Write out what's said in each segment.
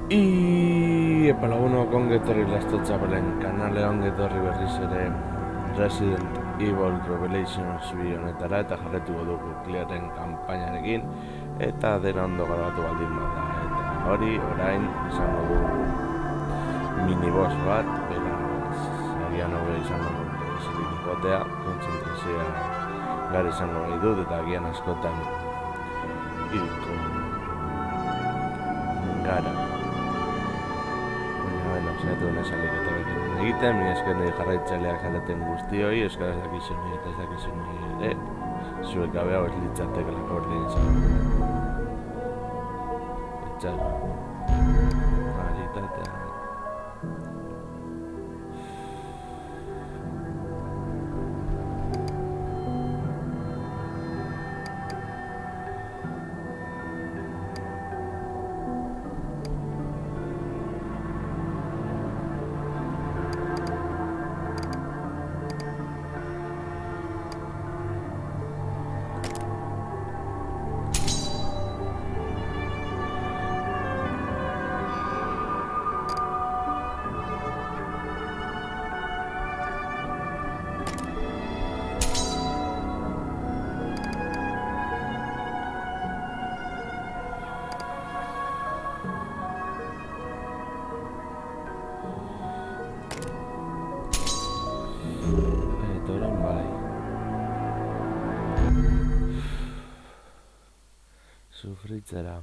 Epalaguno kongetorri lastotxapelen kanale ongetorri berriz ere Resident Evil Revelations honetara eta jarretuko dugu Clairen kanpainarekin eta dena ondo grabatu baldin bada eta hori orain izango dugu miniboss bat, beraz agian hobe izango dugu zilikikotea, kontzentrazioa gara izango nahi dut eta agian askotan hilko gara. Zaitu nesalik eta bekin egiten, mi esker nire jarraitzaileak zareten guztioi, euskaraz dakizun nire eta ez dakizun nire ere, zuek gabe hau ez litzateke lako berdin izan. Etxal, maritatea. Sufritzera.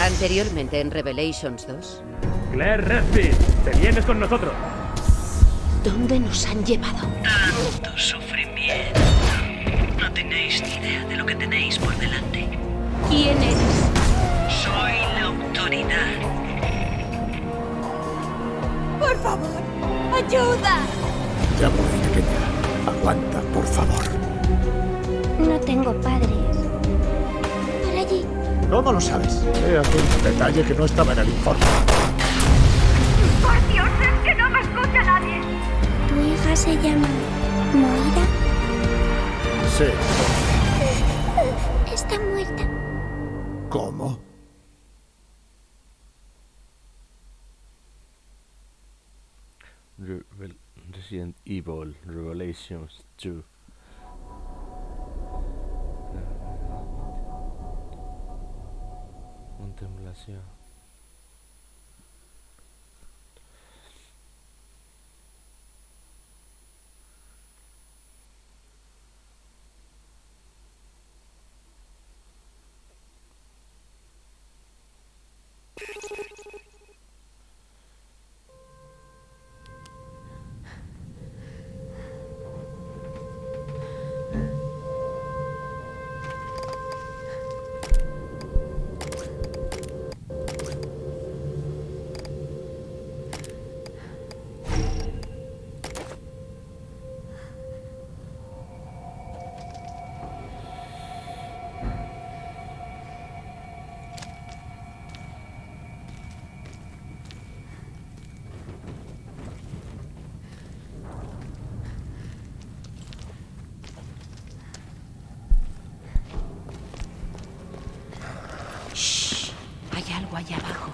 Anteriormente en Revelations 2. Claire Redfield, te vienes con nosotros. ¿Dónde nos han llevado? Tanto sufrimiento. No tenéis ni idea de lo que tenéis por delante. ¿Quién eres? Soy la autoridad. ¡Por favor! ¡Ayuda! Ya voy, pequeña. Aguanta, por favor. No tengo padres. Por allí. ¿Cómo lo sabes? He aquí un detalle que no estaba en el informe. ¡Por Dios, es que no me escucha nadie! ¿Tu hija se llama Moira? Sí. Está muerta. ¿Cómo? Resident Evil Revelations 2. Contemplación. Hay algo allá abajo.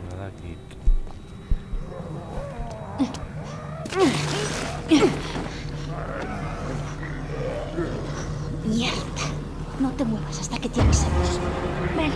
Nada aquí. Mierda. No te muevas hasta que te avisemos. Vale.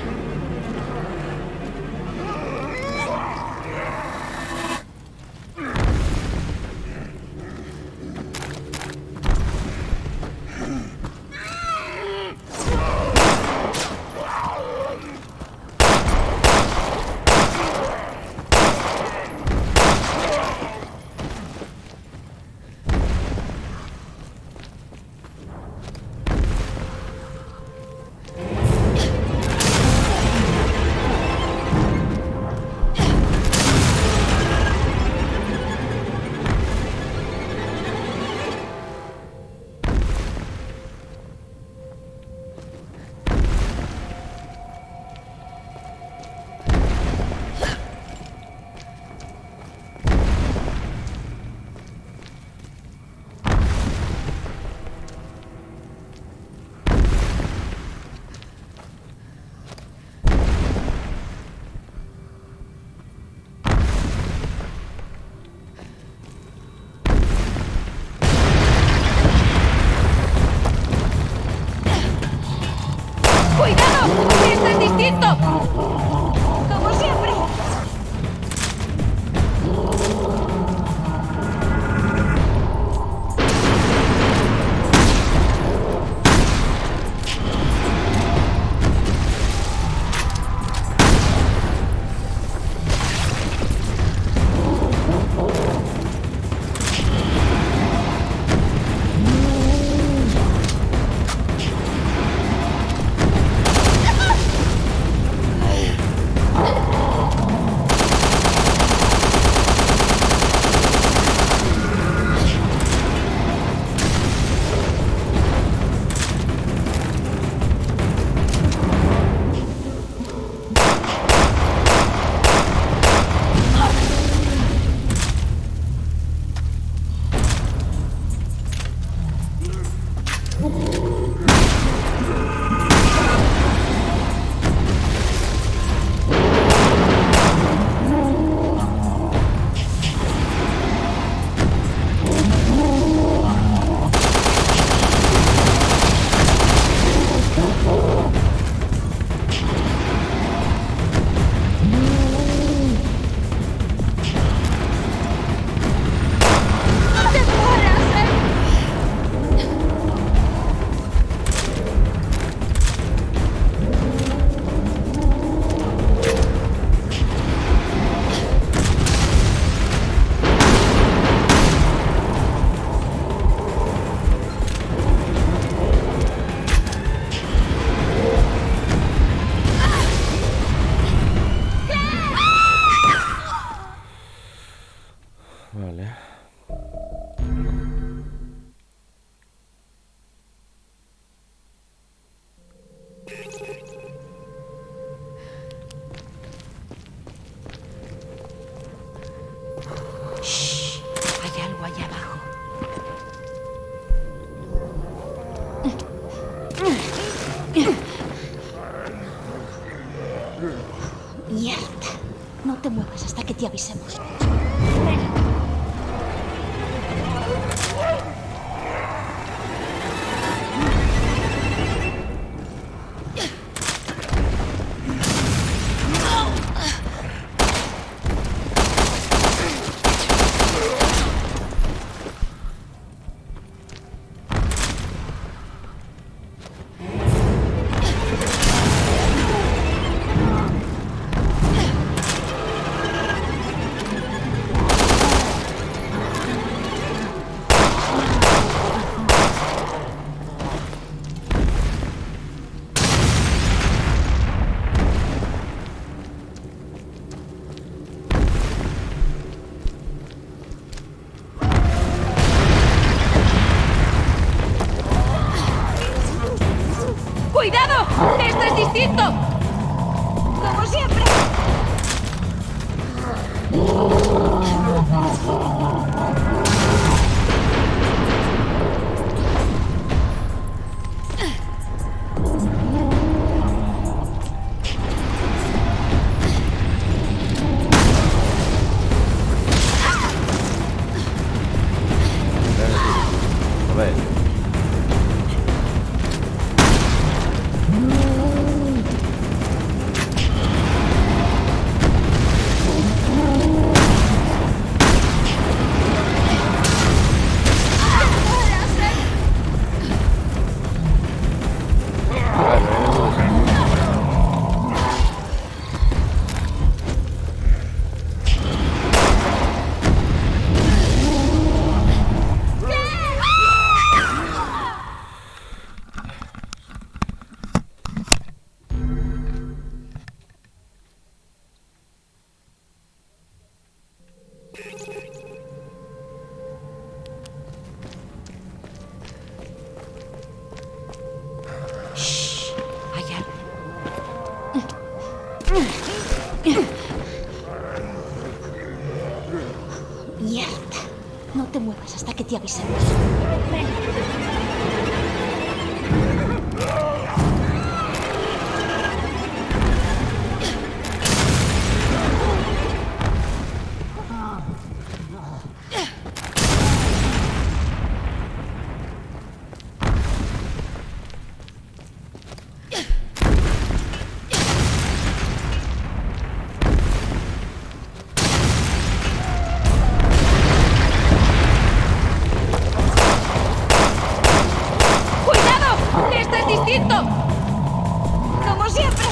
Hay algo allá abajo. Mierda. No te muevas hasta que te avisemos. ¡Cuidado! ¡Esto es distinto! ¡Como siempre! A ver. Hay algo. Mierda. No te muevas hasta que te avisemos. ¡Cuidado! ¡Esto es distinto! ¡Como siempre!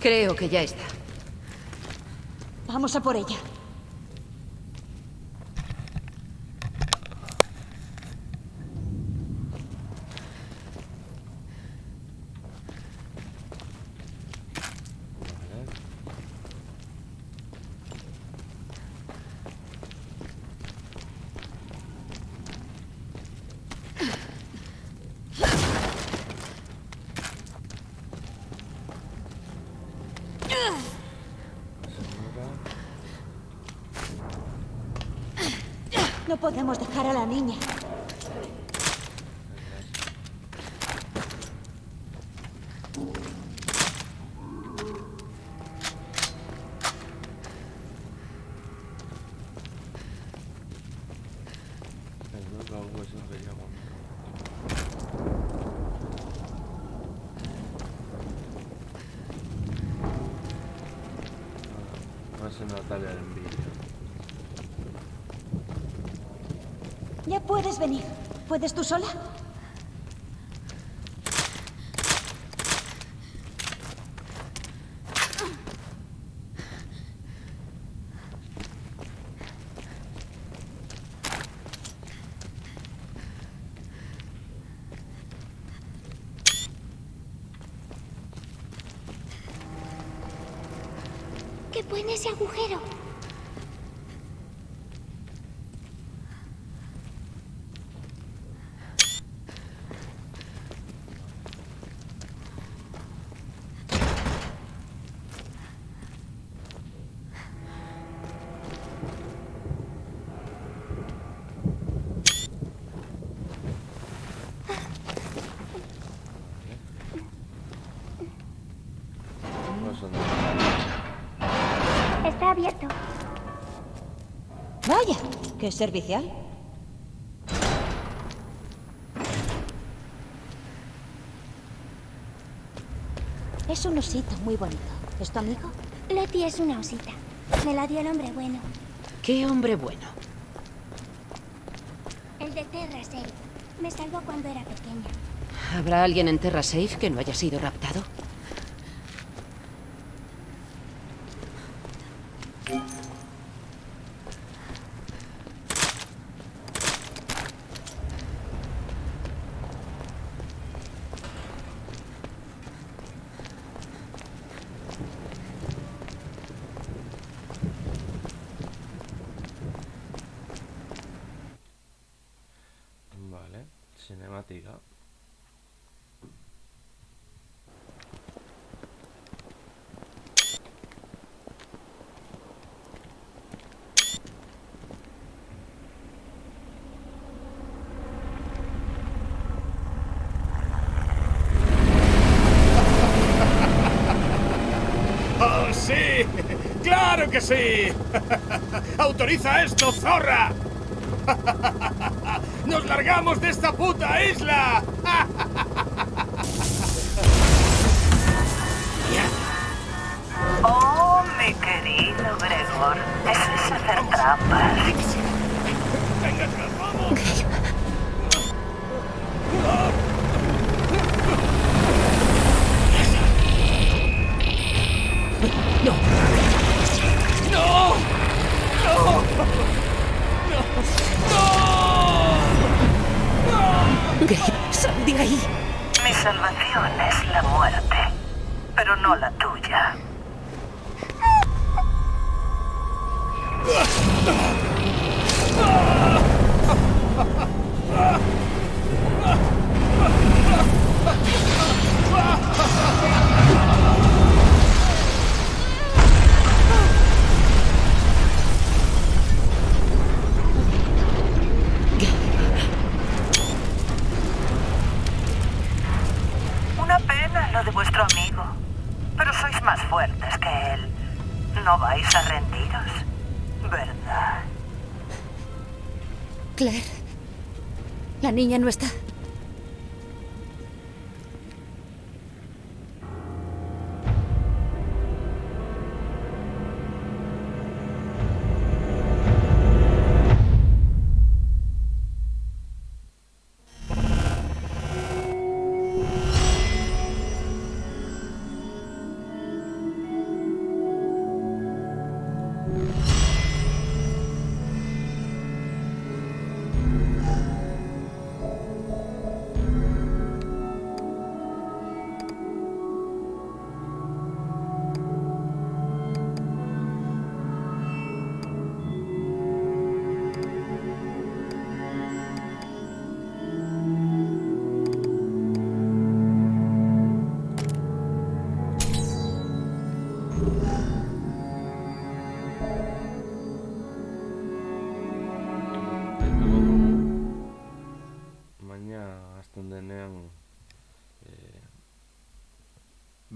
Creo que ya está. Vamos a por ella. No podemos dejar a la niña. No se nota el envío. Ya puedes venir. ¿Puedes tú sola? ¿Qué fue en ese agujero? No son Está abierto. Vaya, qué servicial. Es un osito muy bonito. ¿Es tu amigo? Letty es una osita. Me la dio el hombre bueno. ¿Qué hombre bueno? El de Terra Safe. Me salvó cuando era pequeña. ¿Habrá alguien en Terra Safe que no haya sido raptado? Vale, cinemática. ¡Oh, sí! ¡Claro que sí! ¡Autoriza esto, zorra! ¡Nos largamos de esta puta isla! Oh, mi querido Gregor, eso es hacer trampas. ¡Venga, que nos vamos! Gabe, sal de ahí. Mi salvación es la muerte, pero no la tuya. Una pena lo de vuestro amigo, pero sois más fuertes que él. No vais a rendiros, ¿verdad? Claire. La niña no está. jarraituko dugu. Baina hasten denean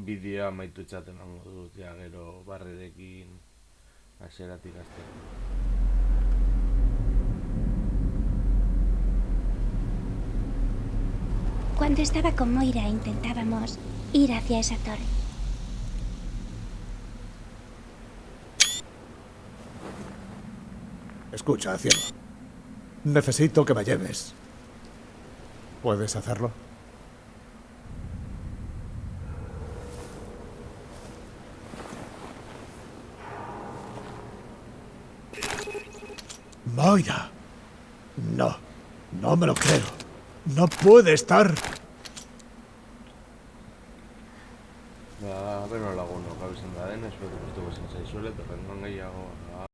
bideoa amaitu txaten hango dut, ja gero barrerekin hasieratik hasteko. Cuando estaba con Moira intentábamos ir hacia esa torre. Escucha, cielo. Necesito que me lleves. ¿Puedes hacerlo? Moira. No, no me lo creo. No puede estar. Beno lagunok, hau izan da den, espero gustatuko zen zaizuela, eta rengoan gehiago